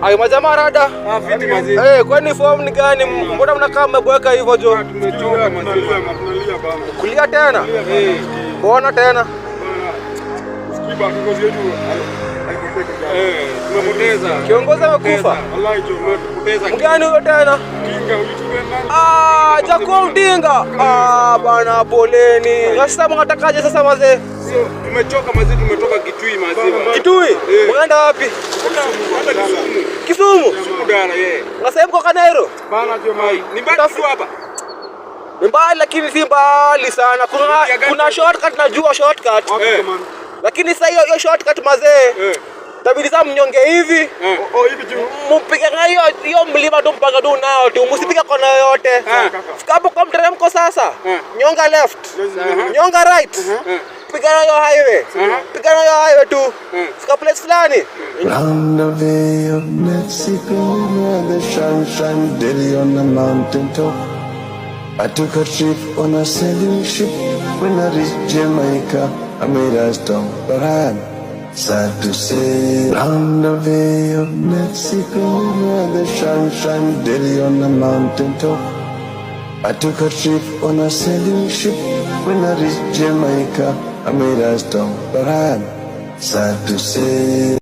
Ai majamaa rada. Fiti mazi. Kwani form ni gani? Mbona mnakaa mmeboeka hivyo jo? Tumechoka mazi. Tunalia bana. Kulia tena? Mbona tena? Sikiba kiongozi wetu. Tumepoteza. Kiongozi amekufa? Wallahi tumepoteza. Mgani huyo tena? Kinga ulitupenda. Jacob Odinga. Bana poleni. Sasa mnatakaje sasa mazee? Tumechoka mazi, tumetoka Kitui mazi. Kitui? Unaenda wapi? Hata Kisumu? Sukudara yeye. Unasema kwa Kanairo? Bana jo mai. Ni mbali tu hapa. Ni mbali lakini si mbali sana. Kuna shortcut najua shortcut. Lakini sasa hiyo shortcut mazee. Tabidi sasa mnyonge hivi. Hivi juu. Mpige hiyo mlima tu mpaka tu nao tu. Msipige kona yoyote. Fika hapo kwa mteremko sasa. Nyonga left. Nyonga right. Piga hiyo highway. Piga hiyo highway tu. Fika place fulani. Round the Bay of Mexico, where the sun shines daily on the mountain top. I took a trip on a sailing ship. When I reached Jamaica, I made a stop, but I'm sad to say. Round the Bay of Mexico, where the sun shines daily on the mountain top. I took a trip on a sailing ship. When I reached Jamaica, I made a stop, but I'm sad to say.